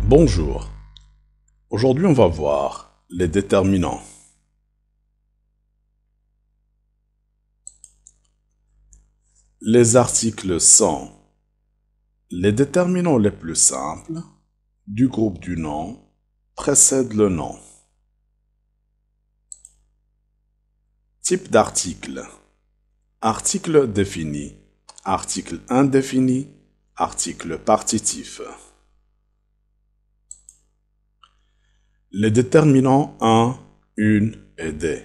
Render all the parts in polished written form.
Bonjour. Aujourd'hui, on va voir les déterminants. Les articles sont les déterminants les plus simples du groupe du nom précèdent le nom. Type d'article. Article défini, article indéfini, article partitif. Les déterminants 1, une et des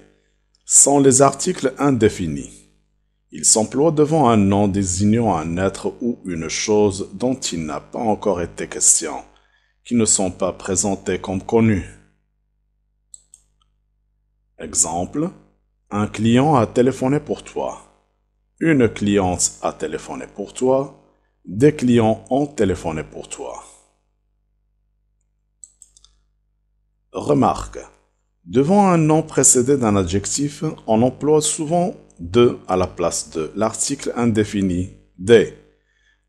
sont les articles indéfinis. Ils s'emploient devant un nom désignant un être ou une chose dont il n'a pas encore été question, qui ne sont pas présentés comme connus. Exemple, un client a téléphoné pour toi. Une cliente a téléphoné pour toi. Des clients ont téléphoné pour toi. Remarque. Devant un nom précédé d'un adjectif, on emploie souvent de à la place de l'article indéfini des.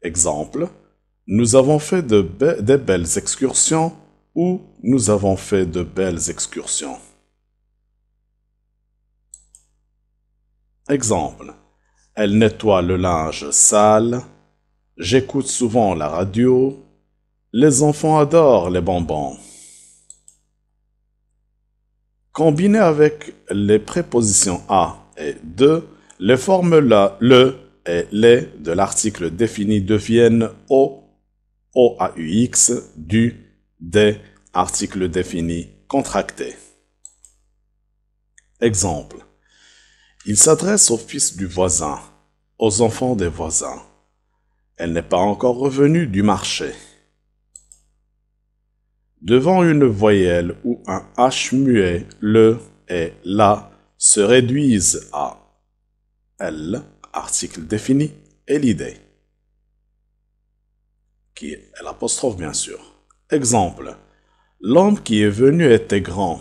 Exemple, nous avons fait des belles excursions ou nous avons fait de belles excursions. Exemple, elle nettoie le linge sale, j'écoute souvent la radio, les enfants adorent les bonbons. Combiné avec les prépositions à et de, les formes le et les de l'article défini deviennent au, OAUX, du, des, article défini contracté. Exemple. Il s'adresse au fils du voisin, aux enfants des voisins. Elle n'est pas encore revenue du marché. Devant une voyelle ou un H muet, le et la se réduisent à L, article défini, et l'idée, qui est l'apostrophe bien sûr. Exemple, l'homme qui est venu était grand.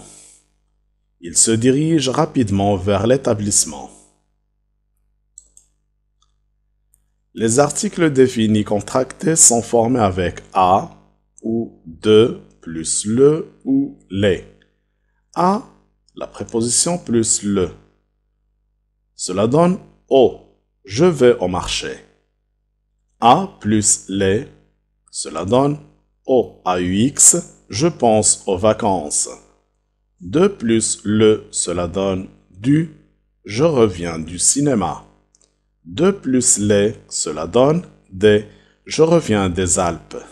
Il se dirige rapidement vers l'établissement. Les articles définis contractés sont formés avec a ou de plus le ou les. A, la préposition plus le. Cela donne au, je vais au marché. A plus les, cela donne au AUX, je pense aux vacances. De plus le, cela donne du, je reviens du cinéma. De plus les, cela donne des, je reviens des Alpes.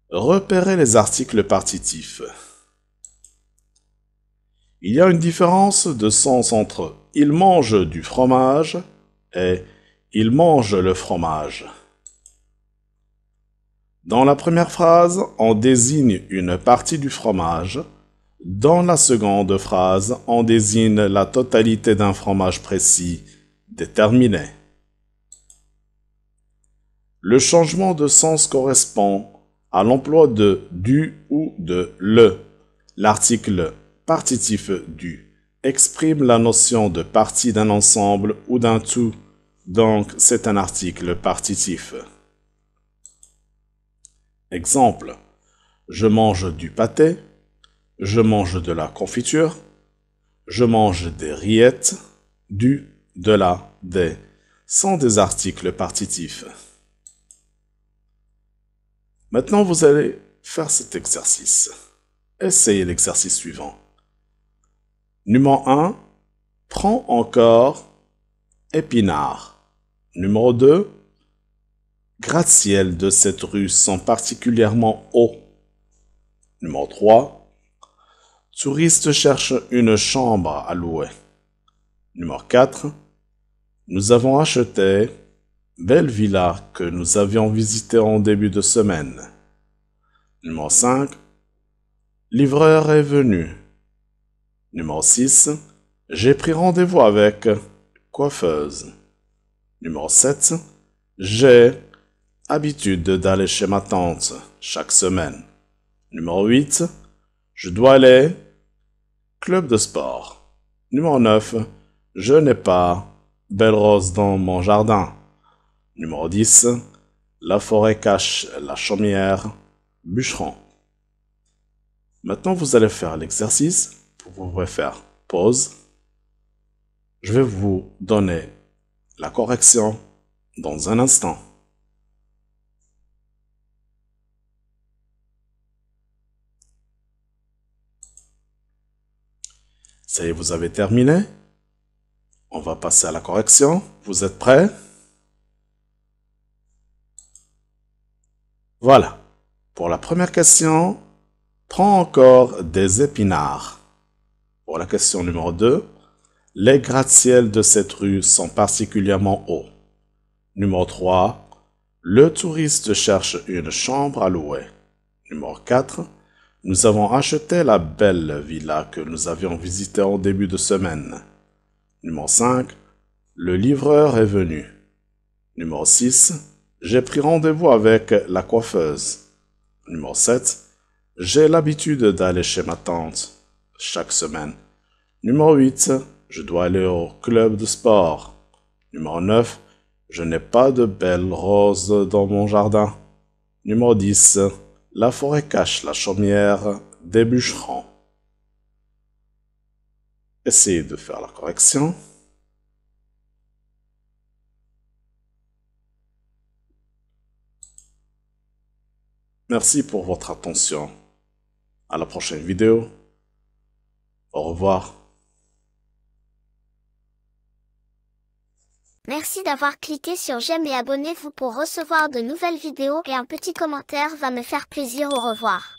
Repérez les articles partitifs. Il y a une différence de sens entre « il mange du fromage » et « il mange le fromage ». Dans la première phrase, on désigne une partie du fromage. Dans la seconde phrase, on désigne la totalité d'un fromage précis, déterminé. Le changement de sens correspond à l'emploi de du ou de le. L'article partitif du exprime la notion de partie d'un ensemble ou d'un tout, donc c'est un article partitif. Exemple, je mange du pâté, je mange de la confiture, je mange des rillettes, du, de la, des sont des articles partitifs. Maintenant, vous allez faire cet exercice. Essayez l'exercice suivant. Numéro 1, prends encore épinards. Numéro 2, gratte-ciel de cette rue sont particulièrement hauts. Numéro 3, touristes cherchent une chambre à louer. Numéro 4, nous avons acheté belle villa que nous avions visitée en début de semaine. Numéro 5, livreur est venu. Numéro 6, j'ai pris rendez-vous avec coiffeuse. Numéro 7, j'ai habitude d'aller chez ma tante chaque semaine. Numéro 8, je dois aller club de sport. Numéro 9, je n'ai pas belle rose dans mon jardin. Numéro 10, La forêt cache la chaumière, bûcheron. Maintenant, vous allez faire l'exercice. Vous pouvez faire pause. Je vais vous donner la correction dans un instant. Ça y est, vous avez terminé. On va passer à la correction. Vous êtes prêts? Voilà. Pour la première question, prends encore des épinards. Pour la question numéro 2, les gratte-ciel de cette rue sont particulièrement hauts. Numéro 3, le touriste cherche une chambre à louer. Numéro 4, nous avons acheté la belle villa que nous avions visitée en début de semaine. Numéro 5, le livreur est venu. Numéro 6, j'ai pris rendez-vous avec la coiffeuse. Numéro 7, j'ai l'habitude d'aller chez ma tante chaque semaine. Numéro 8, je dois aller au club de sport. Numéro 9, je n'ai pas de belles roses dans mon jardin. Numéro 10, la forêt cache la chaumière des bûcherons. Essayez de faire la correction. Merci pour votre attention. À la prochaine vidéo. Au revoir. Merci d'avoir cliqué sur j'aime et abonnez-vous pour recevoir de nouvelles vidéos et un petit commentaire va me faire plaisir. Au revoir.